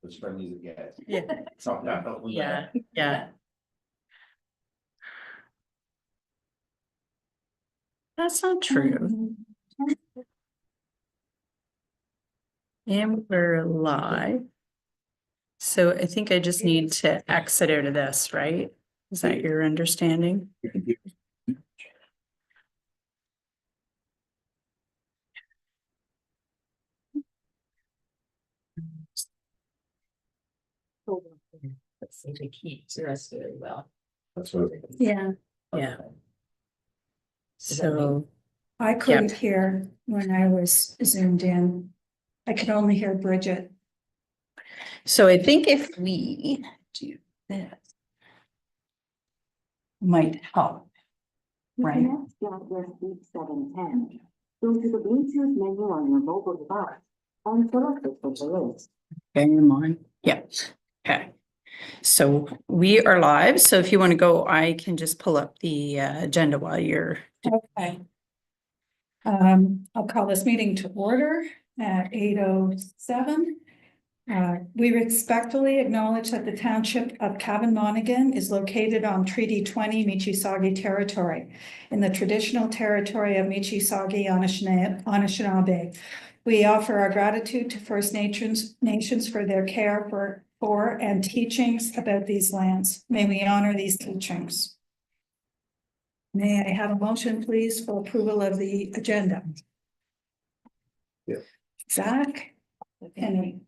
as friendly as it gets. Yeah. It's not definitely. Yeah, yeah. That's not true. And we're live. So I think I just need to exit out of this, right? Is that your understanding? Let's see if it keeps the rest of it well. That's what. Yeah. Yeah. So, I couldn't hear when I was zoomed in. I could only hear Bridget. so I think if we do this, might help. Right. Next, your speed 710. Go to the Bluetooth menu on your mobile device and select it from the list. Bear in mind, yeah, okay. So we are live, so if you want to go, I can just pull up the agenda while you're. Okay. I'll call this meeting to order at 8:07. We respectfully acknowledge that the township of Cavan Monaghan is located on Treaty 20 Michisagi territory in the traditional territory of Michisagi Anishinaabe. We offer our gratitude to First Nations for their care for and teachings about these lands. May we honor these teachings. May I have a motion, please, for approval of the agenda? Yeah. Zach? Penny?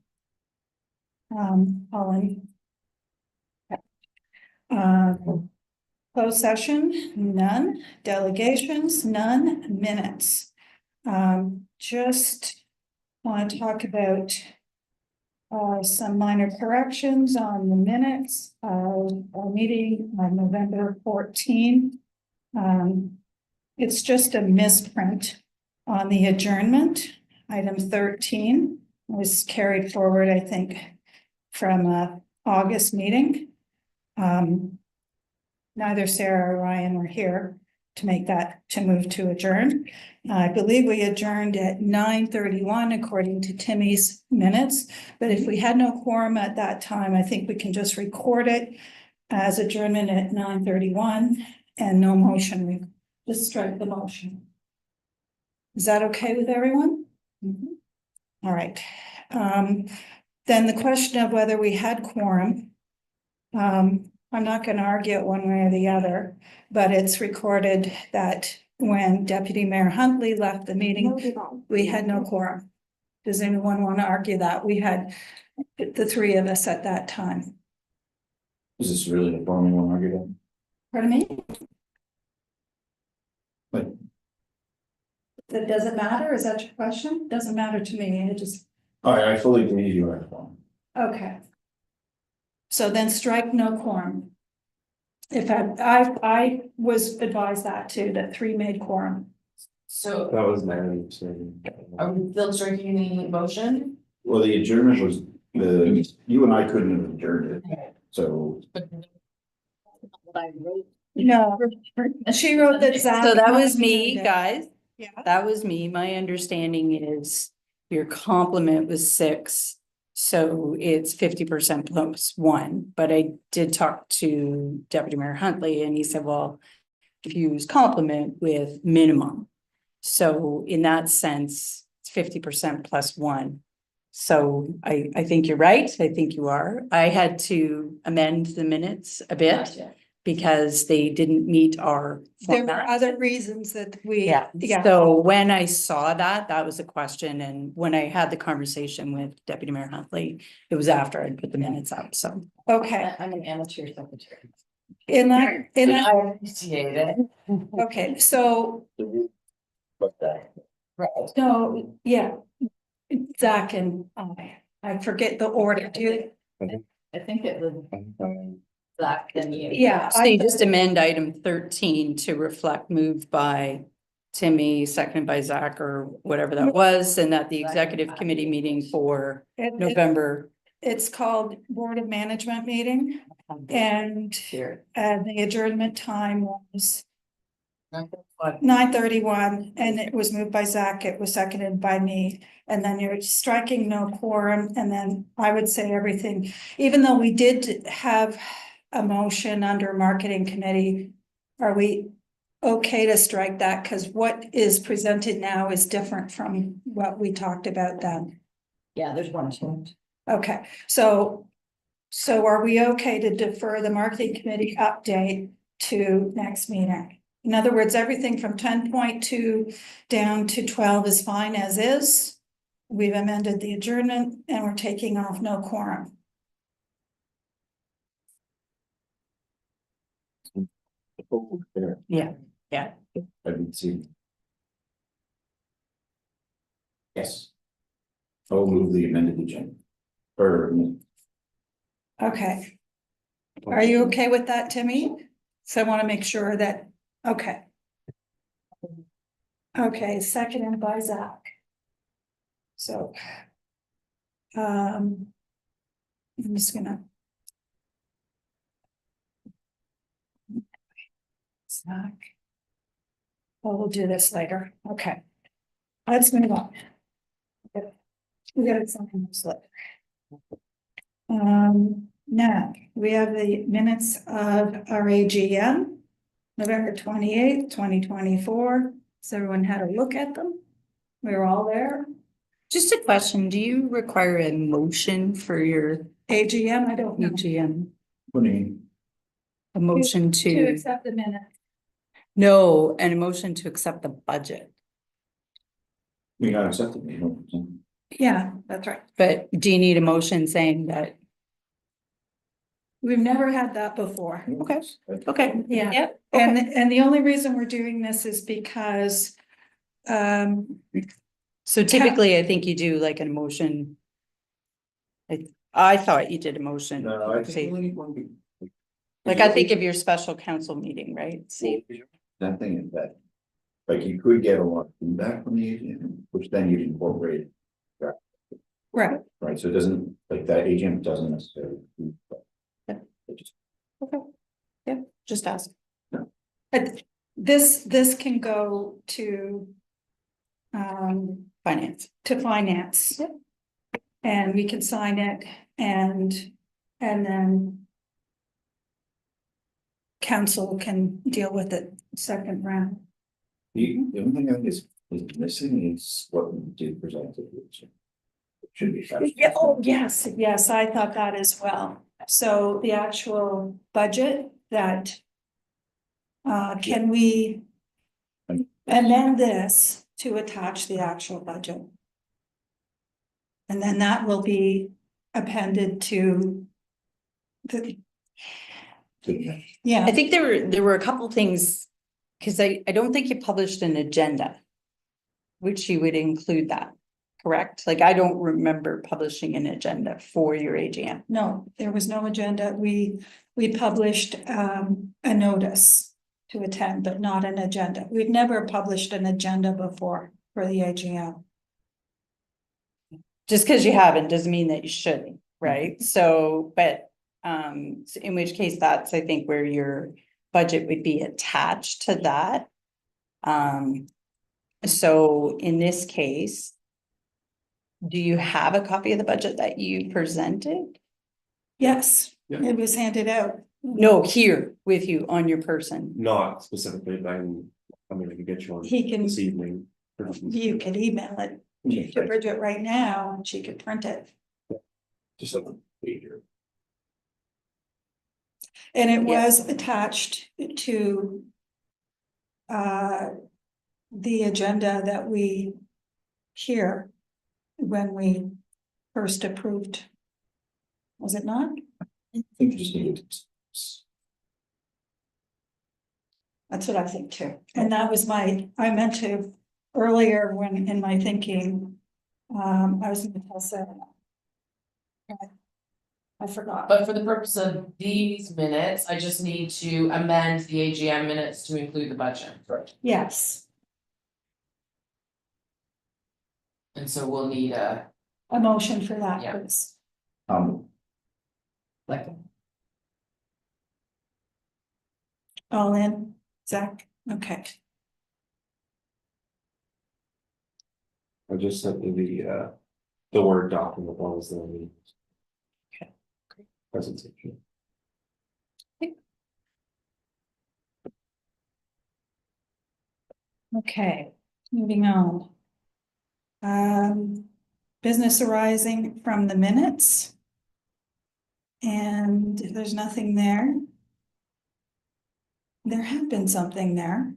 Colin? Closed session, none. Delegations, none. Minutes. Just want to talk about some minor corrections on the minutes of our meeting on November 14. It's just a misprint on the adjournment. Item 13 was carried forward, I think, from August meeting. Neither Sarah or Ryan were here to make that, to move to adjourn. I believe we adjourned at 9:31 according to Timmy's minutes, but if we had no quorum at that time, I think we can just record it as adjournment at 9:31 and no motion. We just strike the motion. Is that okay with everyone? All right. Then the question of whether we had quorum. I'm not going to argue it one way or the other, but it's recorded that when Deputy Mayor Huntley left the meeting, we had no quorum. Does anyone want to argue that? We had the three of us at that time. Is this really the form you want to argue about? Pardon me? But That doesn't matter? Is that your question? Doesn't matter to me. It just, I fully believe you are the form. okay. So then strike no quorum. If I was advised that too, that three made quorum. So That was my understanding. are we still striking the motion? Well, the adjournment was you and I couldn't have adjourned it, so. No, she wrote that. Zach So that was adjourned me, it. guys. Yeah. That was me. My understanding is your complement was 6. So it's 50% plus 1, but I did talk to Deputy Mayor Huntley and he said, well, if you use complement with minimum. So in that sense, it's 50% plus 1. So I think you're right. I think you are. I had to amend the minutes a bit Gotcha. because they didn't meet our There were format. other reasons that we. Yeah, Yeah. so when I saw that, that was a question, and when I had the conversation with Deputy Mayor Huntley, it was after I'd put the minutes up, so. Okay, I'm an amateur secretary. in that, I appreciate it. okay, so, Right. no, yeah. Zach and I forget the order, do you? I think it was Zach and you. Yeah. So you just amend item 13 to reflect moved by Timmy, seconded by Zach, or whatever that was, and that the executive committee meeting for November. It's called Board of Management meeting, and Here. the adjournment time was 9:31, and it was moved by Zach, it was seconded by me, and then you're striking no quorum, and then I would say everything, even though we did have a motion under marketing committee, are we okay to strike that? Because what is presented now is different from what we talked about then. Yeah, there's one change. Okay, so are we okay to defer the marketing committee update to next meeting? In other words, everything from 10.2 down to 12 is fine as is. We've amended the adjournment and we're taking off no quorum. There, Yeah. I didn't see. Yes. I'll move the amended agenda. Or. Okay, are you okay with that, Timmy? So I want to make sure that, okay. Okay, seconded by Zach. So. I'm just gonna. Zach. Well, we'll do this later. Okay. Let's move on. We got something else later. Now, we have the minutes of our AGM, November 28th, 2024. Has everyone had a look at them? We were all there. Just a question, do you require a motion for your AGM, I don't know. AGM? What do you mean? A motion To to, accept the minutes. no, and a motion to accept the budget. We got accepted, you know. Yeah, that's right. But do you need a motion saying that? We've never had that before. Okay. Okay. Yeah. Yep. And the only reason we're doing this is because So typically, I think you do like an motion. I thought you did a motion. No, I think See, we only need one. like I think of your special council meeting, right? See, That thing is that. Like you could get a lot of feedback from the agent, which then you'd incorporate. right, Right, so it doesn't, like that agent doesn't necessarily. It just- just ask. but this can go to Finance. finance. Yep. And we can sign it and then council can deal with it second round. The only thing I think is missing is what we did present to the agent. It should be. faster. Yeah, oh, yes, I thought that as well. So the actual budget that can we amend this to attach the actual budget? And then that will be appended to the, yeah. I think there were a couple things, because I don't think you published an agenda. Which you would include that, correct? Like, I don't remember publishing an agenda for your AGM. No, there was no agenda. We published a notice to attend, but not an agenda. We've never published an agenda before for the AGM. Just because you haven't doesn't mean that you shouldn't, right? So, but in which case that's, I think, where your budget would be attached to that. So in this case, do you have a copy of the budget that you presented? Yes, Yeah. it was handed out. No, here with you on your person. Not specifically, but I mean, I could get you on He can, this evening. you could email it to Bridget right now and she could print it. Just something easier. And it Yeah. was attached to the agenda that we hear when we first approved. Was it not? I think you just need to. That's what I think too. And that was I meant to earlier when in my thinking, I was gonna tell Sarah. I forgot. But for the purpose of these minutes, I just need to amend the AGM minutes to include the budget. Correct. Yes, And so we'll need a, a motion for that, Yeah. please. like, All in, Zach, Okay, I just sent you the Word document, that was the. Okay. Presentation. okay, moving on. Business arising from the minutes. And if there's nothing there. There had been something there.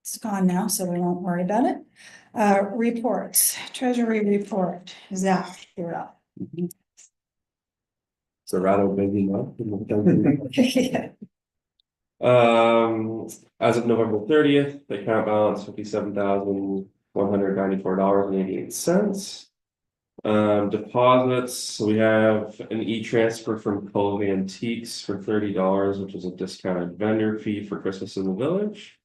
It's gone now, so we won't worry about it. Reports, treasury report, Zach, you're up. It's a rather busy month. Yeah. As of November 30th, the account balance $57,194.88. Deposits, so we have an e-transfer from Cove Antiques for $30, which is a discounted vendor fee for Christmas in the Village.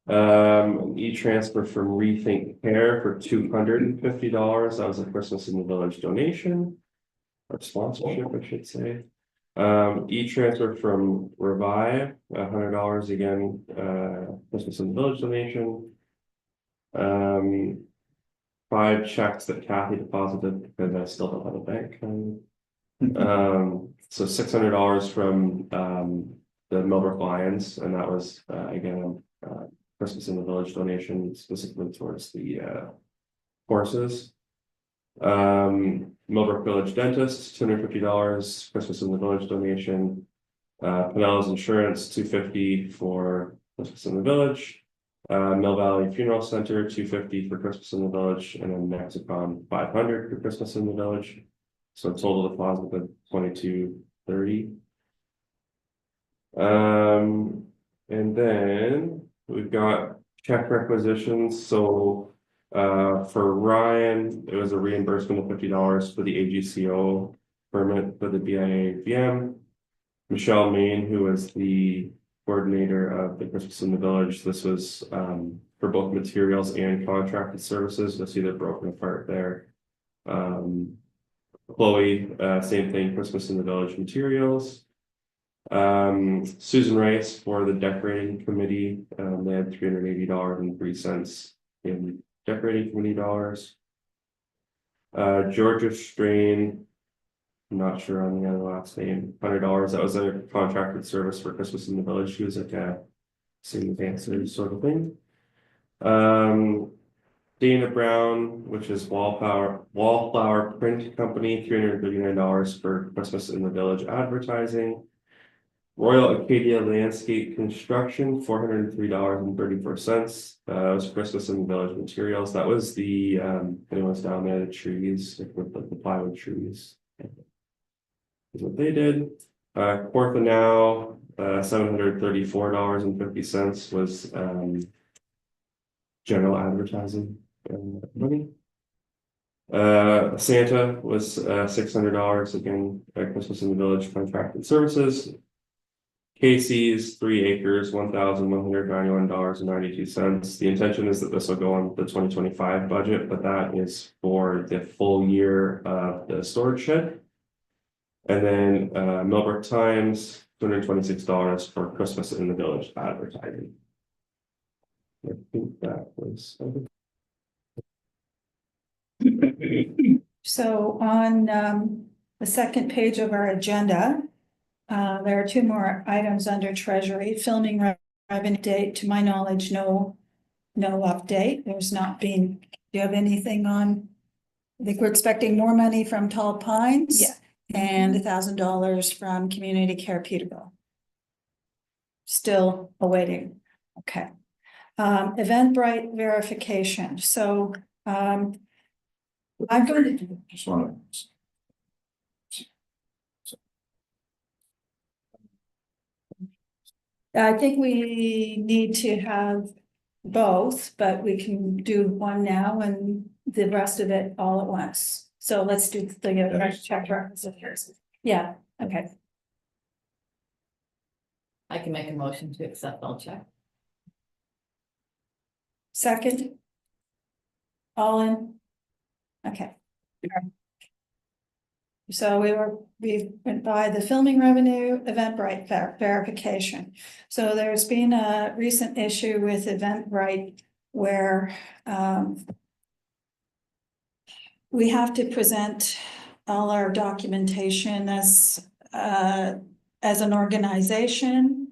An e-transfer from Rethink Care for $250, that was a Christmas in the Village donation. Or sponsorship, I should say. E-transfer from Revive, $100 again, Christmas in the Village donation. 5 checks that Kathy deposited because I still don't have a bank account. So $600 from the Millbrook Lions, and that was again Christmas in the Village donation specifically towards the horses. Millbrook Village Dentist, $250, Christmas in the Village donation. Pinellas Insurance, $250 for Christmas in the Village. Mill Valley Funeral Center, $250 for Christmas in the Village, and then Mexicon, $500 for Christmas in the Village. So total deposit of $2230. And then we've got check requisitions. So for Ryan, it was a reimbursement of $50 for the AGCO permit for the BIA VM. Michelle Main, who was the coordinator of the Christmas in the Village, this was for both materials and contracted services. You'll see they're broken apart there. Chloe, same thing, Christmas in the Village materials. Susan Rice for the decorating committee, they had $380.03 in decorating committee dollars. Georgia Strain, I'm not sure on the other last name, $100. That was a contracted service for Christmas in the Village. She was like a singing dancer sort of thing. Dana Brown, which is Wallflower Print Company, $339 for Christmas in the Village advertising. Royal Acadia Landscape Construction, $403.34. That was Christmas in the Village materials. That was the anyone's down there, the trees, like with the plywood trees. Is what they did. Cortha Now, $734.50 was general advertising money. Santa was $600 again, Christmas in the Village contracted services. Casey's 3 acres, $1,191.92. The intention is that this will go on the 2025 budget, but that is for the full year of the storage shed. And then Millbrook Times, $226 for Christmas in the Village advertising. I think that was So on the second page of our agenda, there are 2 more items under treasury. Filming revenue date, to my knowledge, no update. There's not been, do you have anything on? I think we're expecting more money from Tall Pines. Yeah. And $1,000 from Community Care Peterborough. Still awaiting, okay. Eventbrite verification, so I'm going to do. Just want I think we need to have both, but we can do one now and the rest of it all at once. So let's do the check requisitions. Yeah, okay. I can make a motion to accept all check. Second. All in. Okay. So we went by the filming revenue, Eventbrite verification. So there's been a recent issue with Eventbrite where we have to present all our documentation as an organization.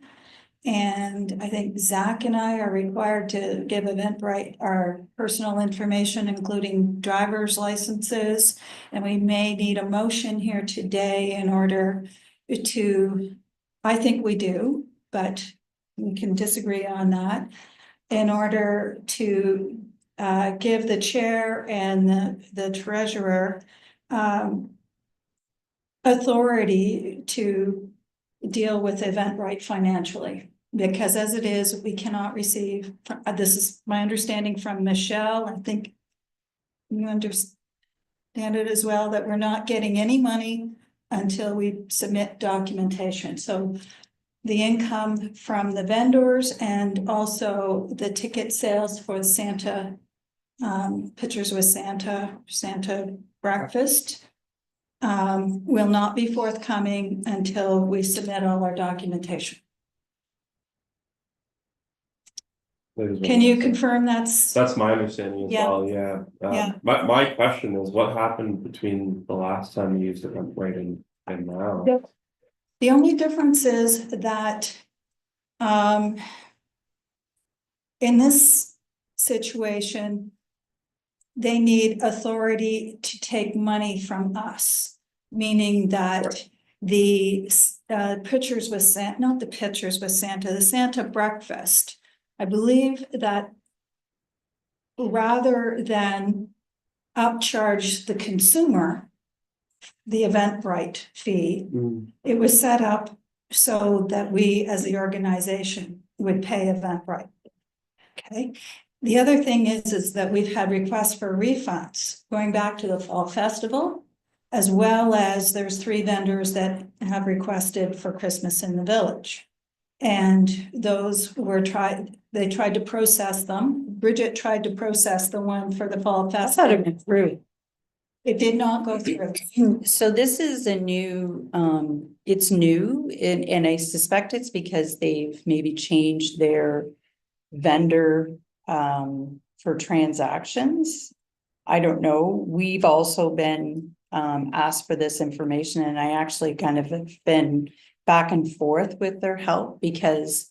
And I think Zach and I are required to give Eventbrite our personal information, including driver's licenses. And we may need a motion here today in order to, I think we do, but we can disagree on that. In order to give the chair and the treasurer authority to deal with Eventbrite financially. Because as it is, we cannot receive, this is my understanding from Michelle, I think you understand it as well, that we're not getting any money until we submit documentation. So the income from the vendors and also the ticket sales for Santa, Pictures with Santa breakfast will not be forthcoming until we submit all our documentation. Can you confirm that's? That's my understanding as Yeah. well, yeah. Yeah. My question is, what happened between the last time you used Eventbrite and now? The only difference is that in this situation, they need authority to take money from us, meaning that the Pictures with Santa, not the Pictures with Santa, the Santa breakfast. I believe that rather than upcharge the consumer the Eventbrite fee, it was set up so that we as the organization would pay Eventbrite. Okay. The other thing is that we've had requests for refunds going back to the fall festival, as well as there's 3 vendors that have requested for Christmas in the Village. And those were they tried to process them. Bridget tried to process the one for the fall That's how festival. it went through. It did not go through. So this is a new, it's new and I suspect it's because they've maybe changed their vendor for transactions. I don't know. We've also been asked for this information and I actually kind of have been back and forth with their help because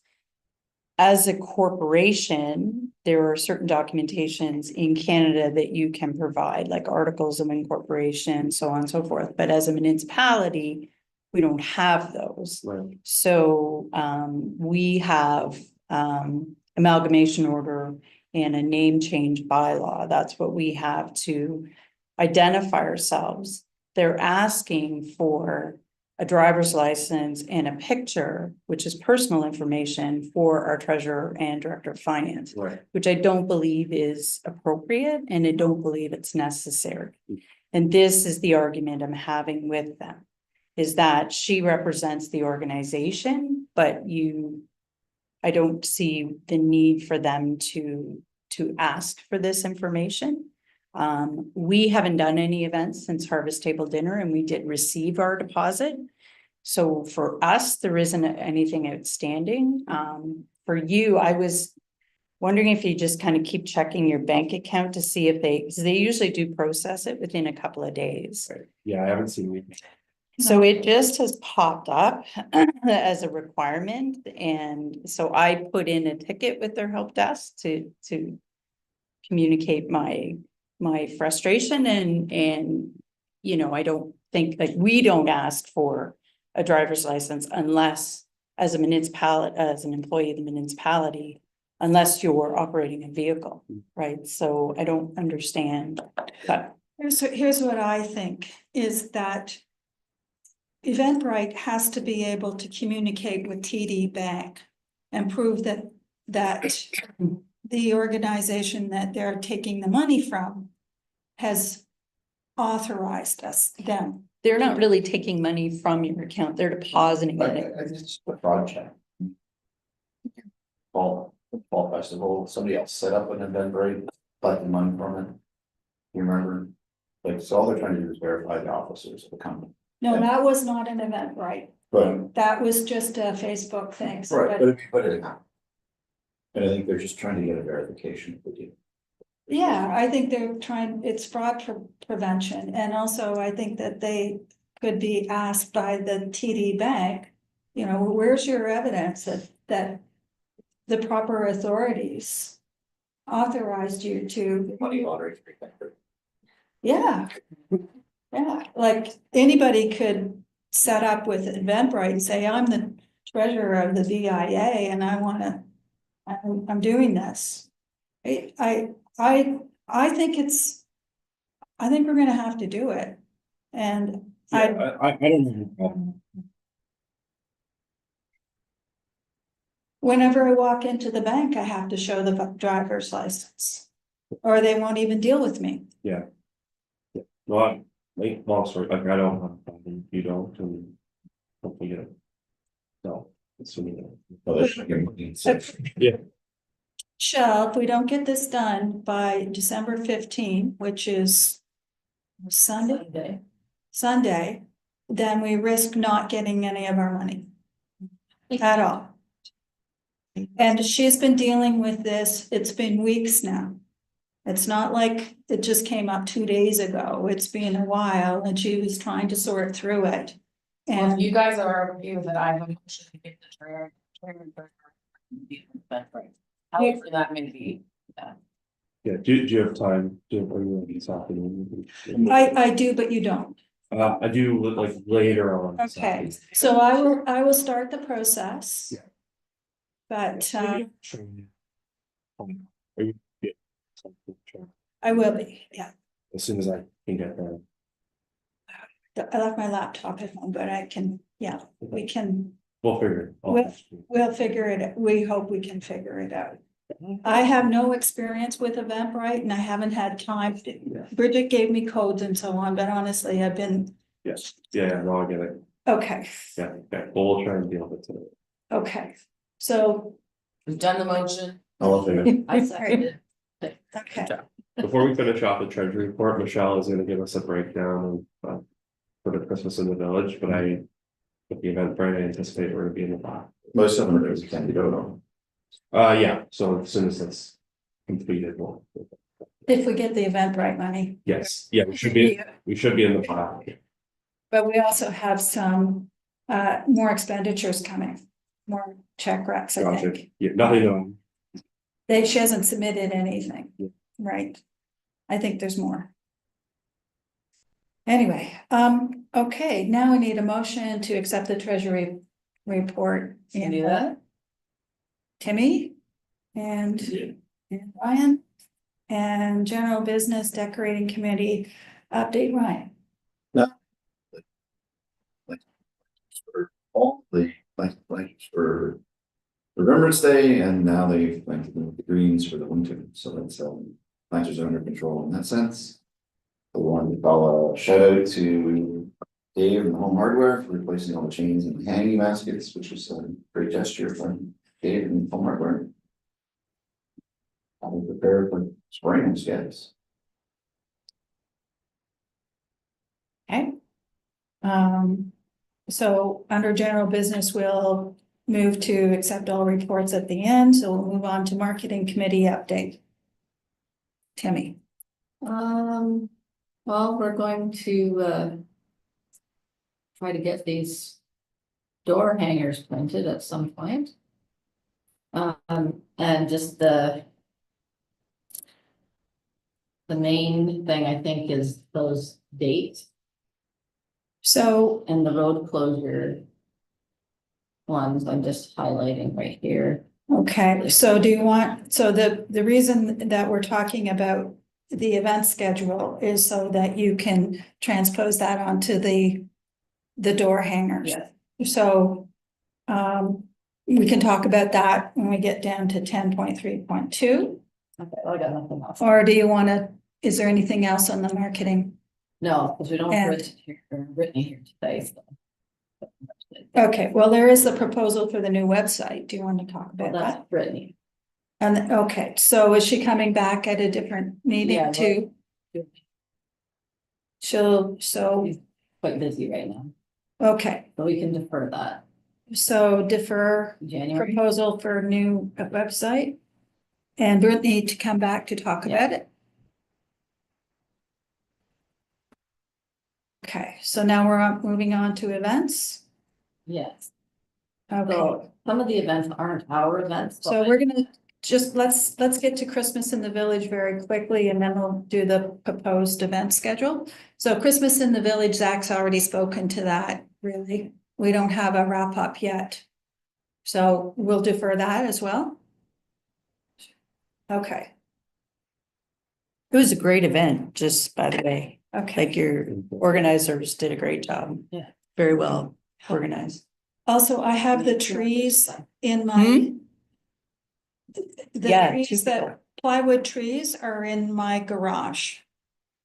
as a corporation, there are certain documentations in Canada that you can provide, like articles of incorporation, so on and so forth. But as a municipality, we don't have those. Right. So we have amalgamation order and a name change bylaw. That's what we have to identify ourselves. They're asking for a driver's license and a picture, which is personal information for our treasurer and director of finance, Right. which I don't believe is appropriate and I don't believe it's necessary. And this is the argument I'm having with them, is that she represents the organization, but I don't see the need for them to ask for this information. We haven't done any events since Harvest Table Dinner and we did receive our deposit. So for us, there isn't anything outstanding. For you, I was wondering if you just kind of keep checking your bank account to see if because they usually do process it within a couple of days. Right. Yeah, I haven't seen it. So it just has popped up as a requirement. And so I put in a ticket with their help desk to communicate my frustration and you know, I don't think like we don't ask for a driver's license unless as a municipality, as an employee of the municipality, unless you're operating a vehicle, right? So I don't understand, but Here's what I think is that Eventbrite has to be able to communicate with TD Bank and prove that the organization that they're taking the money from has authorized them. they're not really taking money from your account, they're depositing Like, it. it's just a fraud check. Fall festival, somebody else set up an event, right, collecting money from it. You remember? Like, so all they're trying to do is verify the officers of the company. No, that was not an event, right? But, That was just a Facebook thing. So, right, but it. And I think they're just trying to get a verification of the deal. yeah, I think they're trying, it's fraud prevention, and also I think that they could be asked by the TD Bank. You know, where's your evidence that the proper authorities authorized you to, Money laundering. yeah. Yeah, like anybody could set up with Eventbrite and say, I'm the treasurer of the BIA and I wanna, I'm doing this. I think it's, I think we're gonna have to do it. And I, I don't know. whenever I walk into the bank, I have to show the driver's license. Or they won't even deal with me. Well, like, long story, like, I don't have a problem, you don't, and hopefully you don't. No, assuming that. Yeah. Shall, if we don't get this done by December 15, which is Sunday, then we risk not getting any of our money at all. And she's been dealing with this, it's been weeks now. It's not like it just came up 2 days ago, it's been a while and she was trying to sort through it. Well, if And you guys are okay with it, I have a motion to get the trailer. However that may be. Yeah, do you have time, are you ready this afternoon? I do, but you don't. I do like later on. this Okay, afternoon. so I will start the process. Yeah. But Sure. Are you? Yeah. Sure. I will be, yeah. As soon as I can get there. I left my laptop at home, but I can, yeah, we can, We'll figure it. we'll figure it, we hope we can figure it out. I have no experience with Eventbrite and I haven't had time. Bridget gave me codes and so on, but honestly, I've been, Yes, yeah, no, I get it. okay, Yeah, well, we'll try and deal with it today. okay. So, We've done the motion. I'll figure. I seconded it. okay, Before we finish off the treasury report, Michelle is gonna give us a breakdown of for the Christmas in the village, but with the event, I anticipate we're gonna be in the box. Most of them are those can't be voted on. Yeah, so as soon as that's completed, we'll. if we get the Eventbrite money. Yes, yeah, we should be in the box. But we also have some more expenditures coming, more check recs, I Gotcha. think. Yeah, nothing on. She hasn't submitted anything, Yeah. right? I think there's more. Anyway, okay, now we need a motion to accept the treasury report. Can you do that? Timmy and Ryan and general business decorating committee update, Ryan. For all the like for Remembrance Day, and now they like the greens for the winter, so that's planters are under control in that sense. I wanted to call a shout out to Dave and the Home Hardware for replacing all the chains and hanging baskets, which was a great gesture from Dave and Home Hardware. I'm prepared for spring, guys. Okay. So under general business, we'll move to accept all reports at the end, so we'll move on to marketing committee update. Timmy. Well, we're going to try to get these door hangers printed at some point. And just the main thing I think is those dates So, and the road closure ones I'm just highlighting right here. okay, so do you want, so the reason that we're talking about the event schedule is so that you can transpose that onto the door hangers. Yes. So, we can talk about that when we get down to 10.3.2, Okay, well, I got nothing else. or do you want to, is there anything else on the marketing? No, because we don't have And- Brittany here today, so. Okay, well, there is the proposal for the new website. Do you want to talk Well, about that's that? Brittany. And, okay, so is she coming back at a different meeting Yeah, too? so, He's quite busy right now, okay, but we can defer that. so defer January. proposal for new website. And Brittany to come back to talk about it. Okay, so now we're moving on to events. Yes, Okay, so some of the events aren't our events. so we're gonna just, let's get to Christmas in the Village very quickly and then we'll do the proposed event schedule. So Christmas in the Village, Zach's already spoken to that, really. We don't have a wrap up yet. So we'll defer that as well. Okay, It was a great event, just by the way, okay. like your organizers did a great job. Yeah. Very well organized. Also, I have the trees in my. Hmm? The Yeah, trees two that, plywood trees are in my garage.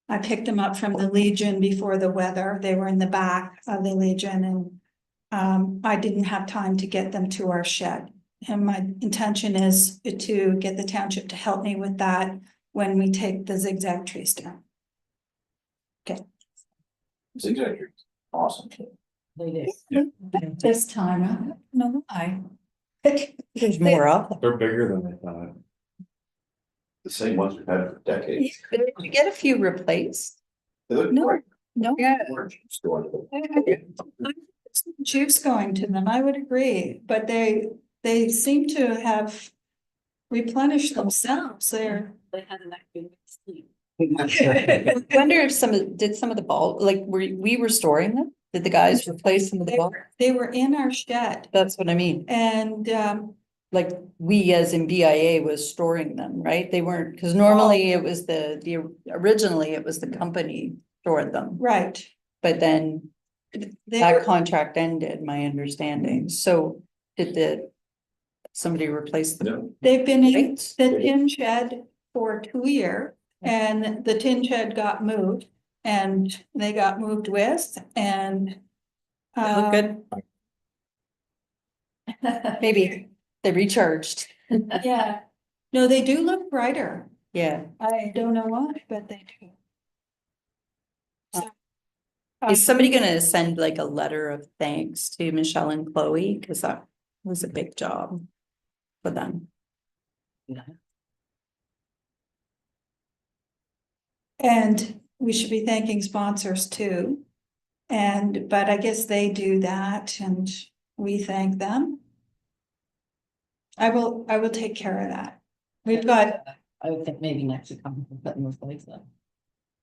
I picked them up from the Legion before the weather. They were in the back of the Legion and. I didn't have time to get them to our shed. And my intention is to get the township to help me with that when we take the zigzag trees down. Zigzag trees, awesome. They do. This time, I don't know why. There's more of them. They're bigger than I thought. The same ones we've had for decades. Did you get a few replaced? They look No. great. No. Orange store. Juice going to them, I would agree, but they seem to have replenished themselves. They're. They had an active sleep. I wonder if did some of the bulb, like, we restoring them? Did the guys replace some of the bulb? They were in our shed That's what I mean. and, Like, we as in BIA was storing them, right? They weren't, because normally it was originally it was the company stored them, right. but then They that were, contract ended, my understanding. So did somebody replace them? No, they've been in Right? the tin shed for 2 years and the tin shed got moved and they got moved with and. They look good. Maybe they recharged. Yeah, no, they do look brighter. Yeah. I don't know why, but they do. So, Is somebody gonna send like a letter of thanks to Michelle and Chloe? Cause that was a big job for them. And we should be thanking sponsors too. But I guess they do that and we thank them. I will take care of that. We've got, I would think maybe next to come and put those lights up.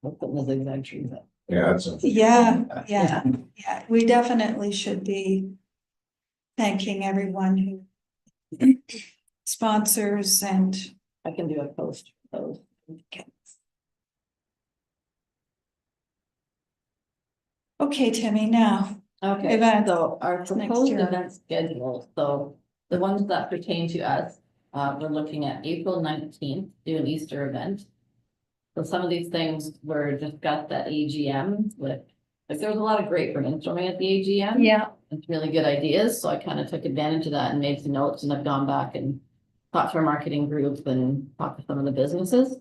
We'll put the zigzag trees up. yeah, that's. yeah, we definitely should be thanking everyone who sponsors and. I can do a post for those. Okay, Timmy, now, Okay, Event. so our Next proposed year. event schedule, so the ones that pertain to us, we're looking at April 19th, do an Easter event. So some of these things were discussed at AGM with, like, there was a lot of great brainstorming at the AGM. yeah, It's really good ideas, so I kind of took advantage of that and made some notes and I've gone back and talked to our marketing group and talked to some of the businesses.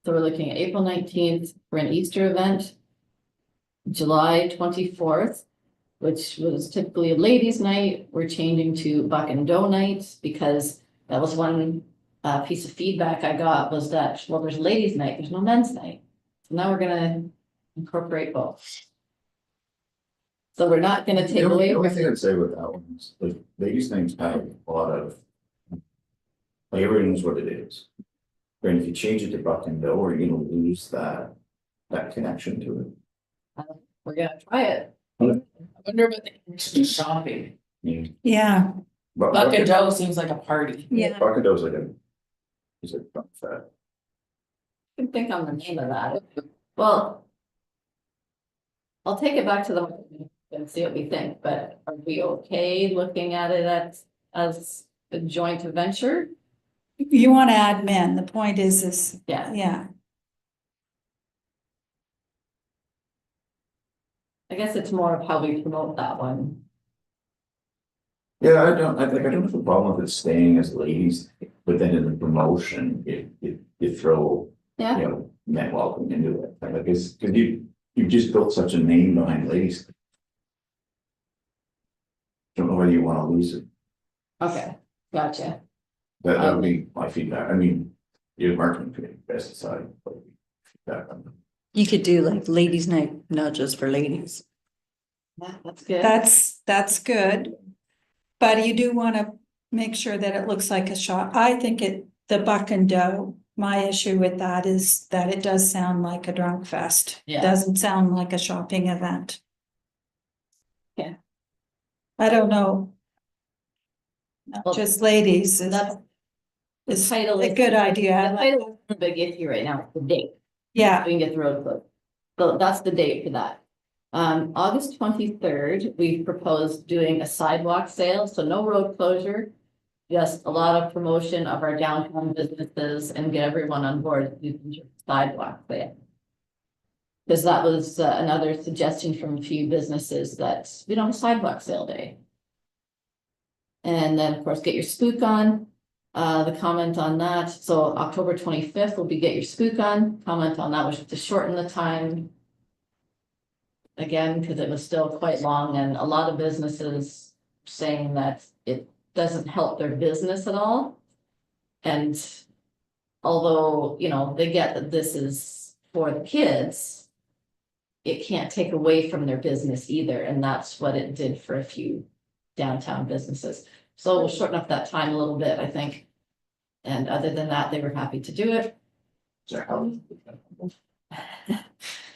So we're looking at April 19th for an Easter event. July 24th, which was typically a ladies' night, we're changing to Buck and Dough night because that was one piece of feedback I got was that, well, there's ladies' night, there's no men's night. So now we're gonna incorporate both. So we're not gonna take away. The only thing I'd say with that one is, like, ladies' names have a lot of. Like, everyone knows what it is. And if you change it to Buck and Bill, are you gonna lose that connection to it? We're gonna try it. I wonder about the instant shopping. yeah, Buck and Joe seems like a party. yeah. Buck and Bill's like a. He's like fun fat. I think on the name of that. Well. I'll take it back to them and see what we think, but are we okay looking at it as a joint venture? You want to add men, the point is, Yeah, yeah, I guess it's more of how we promote that one. Yeah, I don't have a problem with it staying as ladies, but then in the promotion, you throw, Yeah, men welcome into it. Like, it's, cause you, You've just built such a name behind ladies. Don't know whether you wanna lose it, Okay, gotcha. that would be my feedback, I mean, your marketing could be best aside, but. feedback on them. You could do like ladies' night, not just for ladies. Yeah, that's good. That's good. But you do want to make sure that it looks like a shop. I think the Buck and Doe, my issue with that is that it does sound like a drunk fest. Yeah. Doesn't sound like a shopping event. Yeah. I don't know. Not Well, just ladies is That's the is title. a is- good The idea. title is the big issue right now, the date. Yeah, We can get the road closed. So that's the date for that. August 23rd, we proposed doing a sidewalk sale, so no road closure. Just a lot of promotion of our downtown businesses and get everyone on board using sidewalk sale. Because that was another suggestion from a few businesses that we don't have a sidewalk sale day. And then, of course, get your spook on. The comment on that, so October 25th will be get your spook on, comment on that was to shorten the time. Again, because it was still quite long and a lot of businesses saying that it doesn't help their business at all. And although, you know, they get that this is for the kids, it can't take away from their business either, and that's what it did for a few downtown businesses. So we'll shorten up that time a little bit, I think. And other than that, they were happy to do it. So how?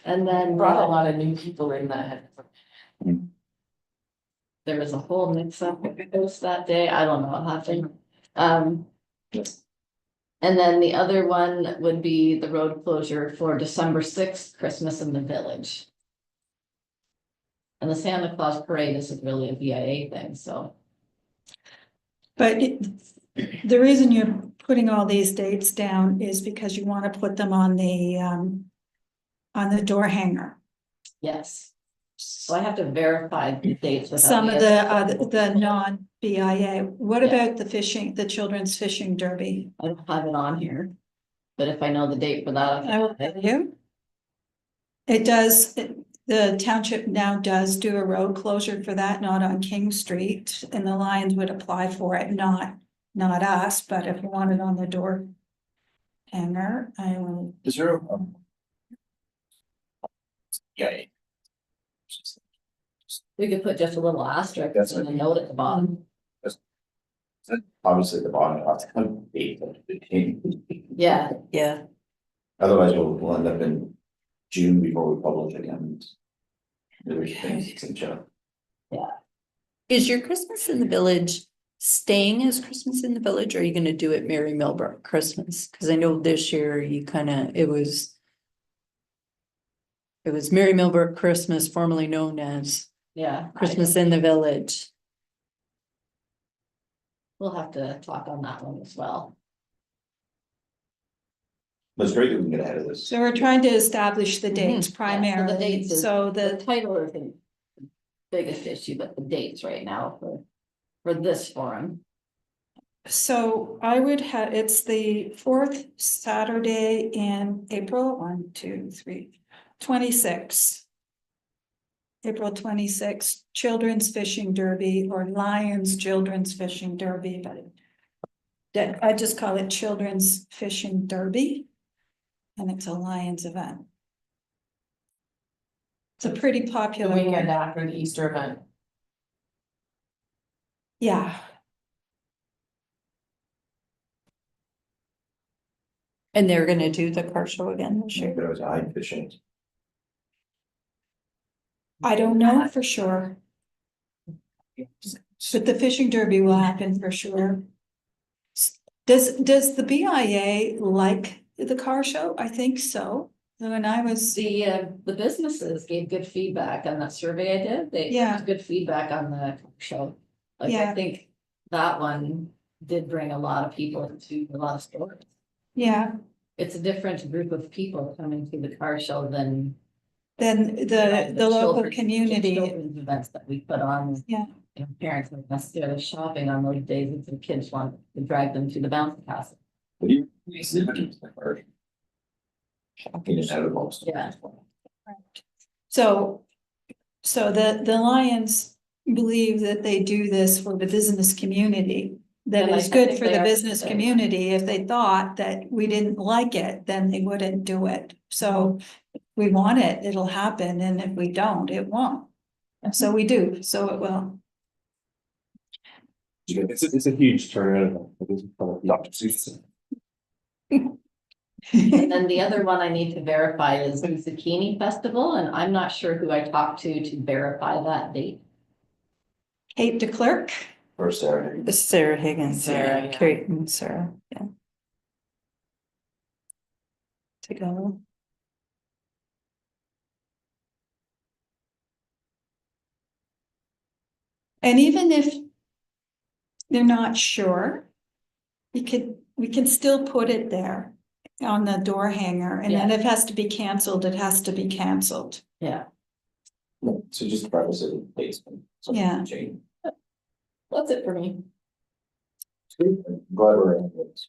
And then Brought a lot of new people in that. there was a whole mix up with those that day. I don't know what happened. And then the other one would be the road closure for December 6th, Christmas in the village. And the Santa Claus parade isn't really a BIA thing, so. but the reason you're putting all these dates down is because you want to put them on the door hanger. Yes. So I have to verify the dates. without Some of the- the non-BIA, what Yeah. about the children's fishing derby? I don't have it on here. But if I know the date for that. I will tell you. It does, the township now does do a road closure for that, not on King Street, and the Lions would apply for it, not us, but if you want it on the door hanger, I will. Is there yeah. We could put just a little asterisk That's and a okay. note at the bottom. Obviously, the bottom of the date. Yeah, Yeah. Otherwise, we'll end up in June before we publish again. There's things to check. Is your Christmas in the Village staying as Christmas in the Village, or are you gonna do it Merry Millbrook Christmas? Cause I know this year it was Merry Millbrook Christmas, formerly known as yeah. Christmas in the Village. We'll have to talk on that one as well. But it's great that we can get ahead of this. So we're trying to establish the dates Yeah, so primarily, the dates is- so The the, title isn't the biggest issue, but the dates right now for this forum. so I would have, it's the fourth Saturday in April, 26. April 26, Children's Fishing Derby or Lions Children's Fishing Derby, but I just call it Children's Fishing Derby. And it's a Lions event. It's a pretty The popular weekend one. after the Easter event. Yeah, And they're gonna do the car show again this year. There was eye fishing. I don't know for sure, but the fishing derby will happen for sure. Does the BIA like the car show? I think so. When I was, The businesses gave good feedback on that survey I did. They Yeah. had good feedback on the show. Like, I Yeah. think that one did bring a lot of people to a lot of stores. yeah, It's a different group of people coming to the car show than. then the local children- community, children's events that we put on. Yeah. You know, parents aren't necessarily shopping on those days if their kids want to drag them to the bouncy castle. What do you? Shocking is out of most. Yeah. So, the Lions believe that they do this for the business community. That Yeah, is like, I good think for they the are business today. community. If they thought that we didn't like it, then they wouldn't do it. So if we want it, it'll happen, and if we don't, it won't. So we do, so it will. It's a huge turnaround. Dr. Seuss. And then the other one I need to verify is the Zucchini Festival, and I'm not sure who I talked to verify that date. Kate DeClerc, Or Sarah. It's Sarah Higgins, Sarah, yeah, yeah. Kate and Sarah, yeah. To go. and even if they're not sure, we can still put it there on the door hanger, and then if it has to be canceled, it has to be canceled. Yeah, So just preface it with basement. Yeah. Change. that's it for me. Glad we're in this.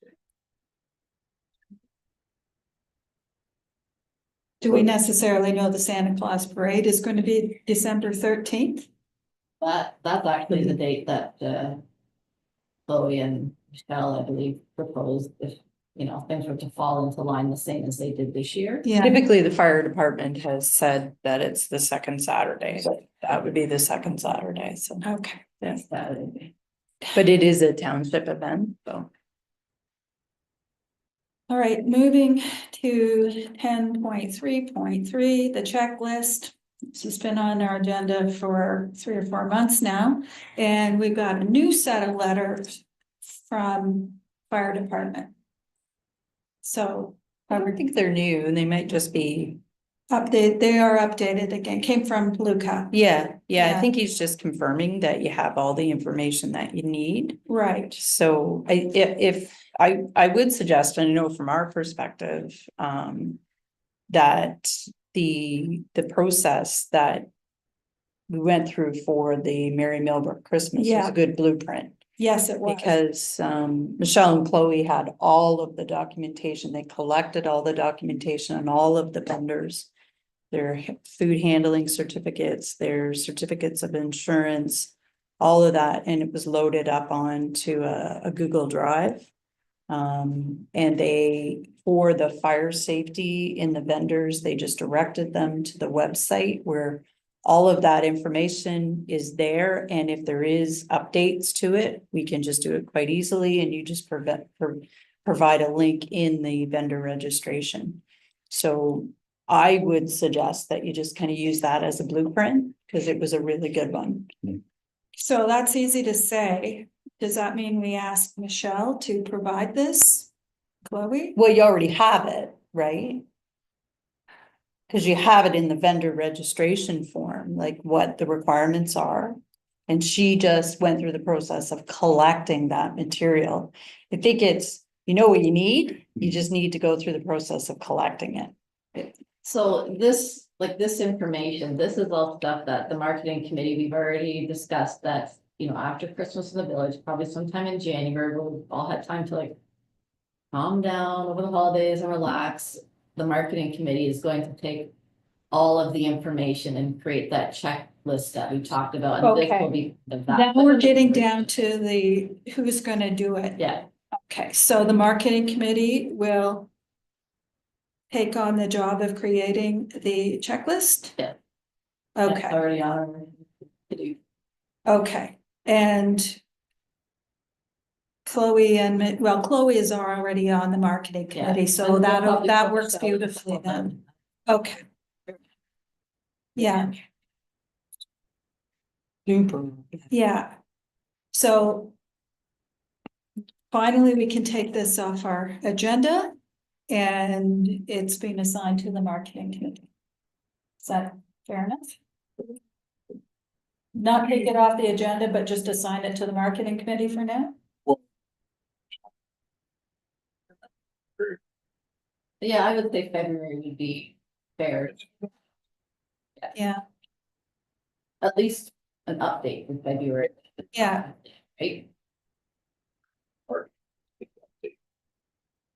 Do we necessarily know the Santa Claus parade is going to be December 13th? That's actually the date that Chloe and Michelle, I believe, proposed if, things were to fall into line the same as they did this year. Yeah, Typically, the fire department has said that it's the second Saturday, that would be the second Saturday, so, okay. yeah. Saturday. But it is a township event, so. All right, moving to 10.3.3, the checklist. This has been on our agenda for 3 or 4 months now, and we've got a new set of letters from fire department. So I don't think they're new, and they might just be, they are updated again, came from Luca. yeah, I Yeah. think he's just confirming that you have all the information that you need. Right, So if I would suggest, and I know from our perspective, that the process that we went through for the Merry Millbrook Christmas was Yeah. a good blueprint. yes, it was. Because Michelle and Chloe had all of the documentation, they collected all the documentation on all of the vendors. Their food handling certificates, their certificates of insurance, all of that, and it was loaded up onto a Google Drive. And they, for the fire safety in the vendors, they just directed them to the website where all of that information is there, and if there is updates to it, we can just do it quite easily, and you just provide a link in the vendor registration. So I would suggest that you just kind of use that as a blueprint, because it was a really good one. So that's easy to say. Does that mean we ask Michelle to provide this? Chloe? Well, you already have it, right? Because you have it in the vendor registration form, like what the requirements are. And she just went through the process of collecting that material. I think it's, you know what you need, you just need to go through the process of collecting it. So this, this information, this is all stuff that the marketing committee, we've already discussed that, after Christmas in the village, probably sometime in January, we'll all have time to calm down over the holidays and relax. The marketing committee is going to take all of the information and create that checklist that we talked about. And this will be Now we're getting down to the, who's gonna do it. Yeah, Okay, so the marketing committee will take on the job of creating the checklist? Yeah. that's Okay, already on our to-do. okay, and Chloe Chloe is already on the marketing Yeah. committee, so And we'll probably that focus works on- beautifully then. Okay. Yeah, yeah. So finally, we can take this off our agenda, and it's been assigned to the marketing committee. Is that fair enough? Not take it off the agenda, but just assign it to the marketing committee for now? Yeah, I would say February would be fair, Yeah, at least an update in February. yeah, Right?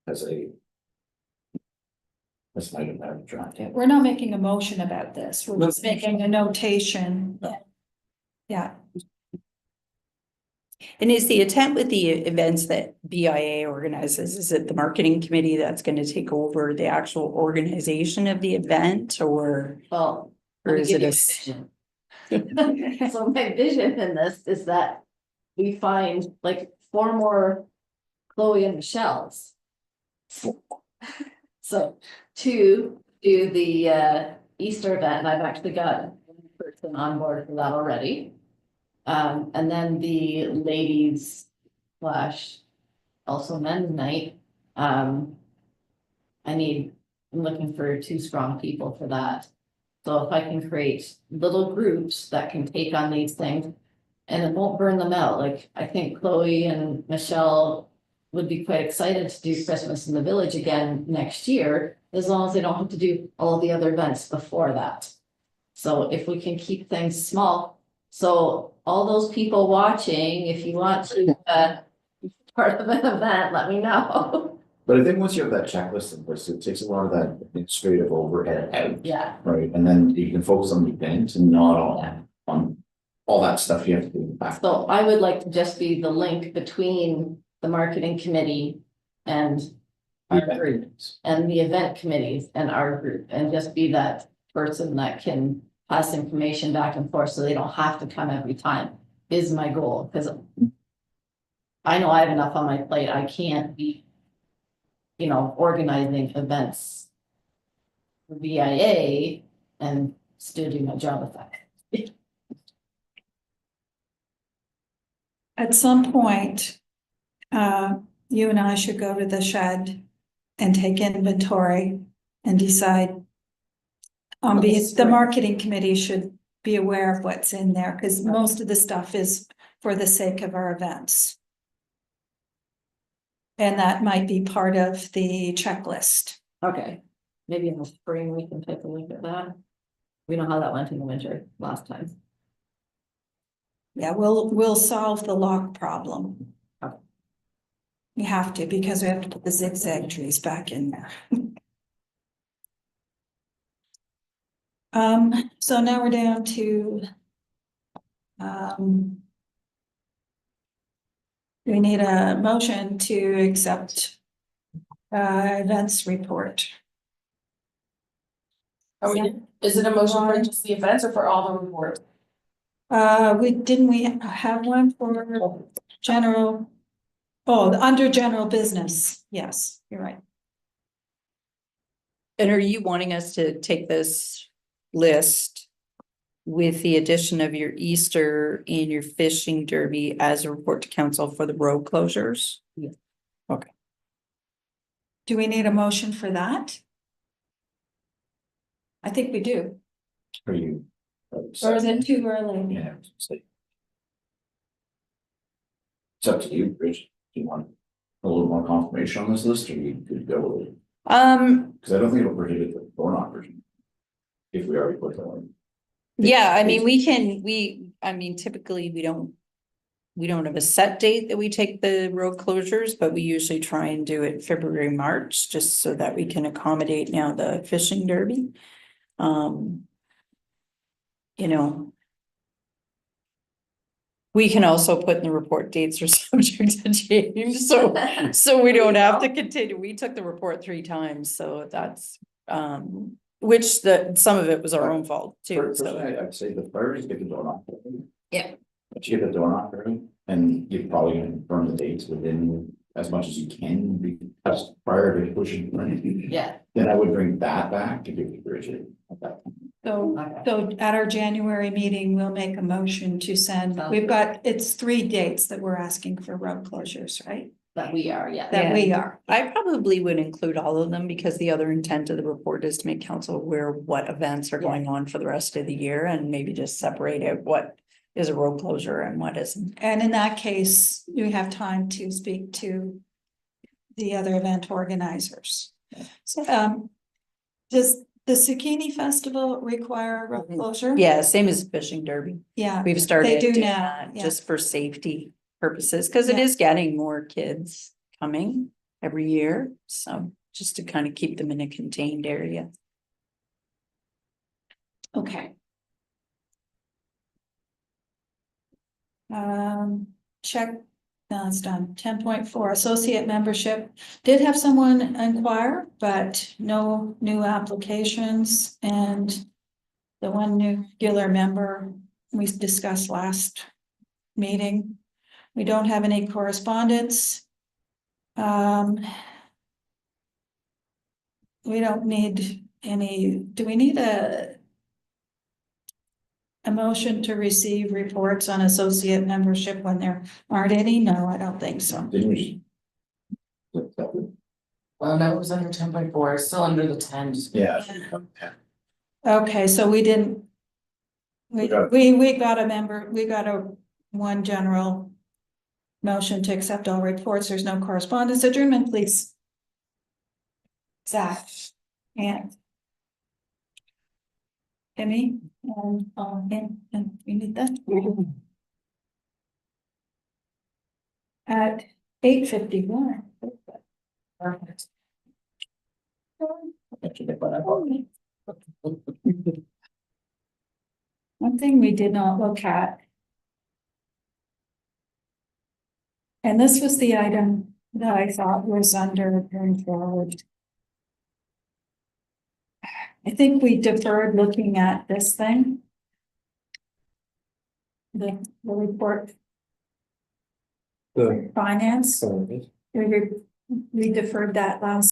As a. This might have been drafted. We're not making a motion about this. We're just making a notation. Yeah, And is the intent with the events that BIA organizes, is it the marketing committee that's gonna take over the actual organization of the event, or? Well. Or let me is give it you a vision. So my vision in this is that we find like 4 more Chloe and Michelle's. So 2 do the Easter event, and I've actually got one person on board for that already. And then the ladies slash also men's night. I'm looking for 2 strong people for that. So if I can create little groups that can take on these things. And it won't burn them out, like I think Chloe and Michelle would be quite excited to do Christmas in the Village again next year. As long as they don't have to do all the other events before that. So if we can keep things small, so all those people watching, if you want to part of an event, let me know. But I think once you have that checklist in place, it takes a lot of that administrative overhead out. Yeah, Right, and then you can focus on the event and not on all that stuff you have to do in the back. so I would like to just be the link between the marketing committee and our group. And the event committees and our group, and just be that person that can pass information back and forth so they don't have to come every time, is my goal, because I know I have enough on my plate, I can't be, organizing events for BIA and still do my job with that. at some point, you and I should go to the shed and take inventory and decide. The marketing committee should be aware of what's in there, because most of the stuff is for the sake of our events. And that might be part of the checklist. Okay, maybe in the spring we can take a look at that. We know how that went in the winter last time. Yeah, we'll solve the lock problem. Okay. We have to, because we have to put the zigzag trees back in there. So now we're down to. We need a motion to accept. Events report. Is it a motion for just the events or for all the reports? Didn't we have one for general? Oh, under general business, yes, you're right. And are you wanting us to take this list with the addition of your Easter and your fishing derby as a report to council for the road closures? Yes. Okay. Do we need a motion for that? I think we do, Are you? or is it too early? Yeah. It's up to you, Rich. Do you want a little more confirmation on this list, or you could go with it? Because I don't think it'll prohibit the door knock version. If we already put that on. Yeah, I mean, typically we don't have a set date that we take the road closures, but we usually try and do it February, March, just so that we can accommodate now the fishing derby. We can also put in the report dates are subject to change, so we don't have to continue. We took the report 3 times, so that's, which some of it was our own fault too, Personally, I'd say the priority is get the door knock. Yeah. But you get the door knock early, and you're probably gonna confirm the dates within as much as you can, because prior to pushing. Yeah. Then I would bring that back to give you Bridget at that point. So at our January meeting, we'll make a motion to send, it's 3 dates that we're asking for road closures, right? That we are, yeah. That we are. I probably would include all of them, because the other intent of the report is to make council aware of what events are going on for the rest of the year, and maybe just separate out what is a road closure and what isn't. And in that case, we have time to speak to the other event organizers. Does the Zucchini Festival require a road closure? Yeah, same as fishing derby. Yeah, We've started do doing now, that yeah. just for safety purposes, because it Yeah. is getting more kids coming every year, so. just to kind of keep them in a contained area. Okay. Check, no, it's done. 10.4 associate membership. Did have someone inquire, but no new applications, and the one new regular member we discussed last meeting. We don't have any correspondence. We don't need any, do we need a motion to receive reports on associate membership when there aren't any? No, I don't think so. Didn't we? Well, no, it was under 10.4, it's still under the 10. Yeah. Okay, so we didn't. We got- We got a member, we got a one general motion to accept all reports. There's no correspondence. Adjournment, please. Zach. And. Emmy, and we need that. At 8:51. Perfect. One thing we did not look at. And this was the item that I thought was under going forward. I think we deferred looking at this thing. The report The. finance, we deferred that last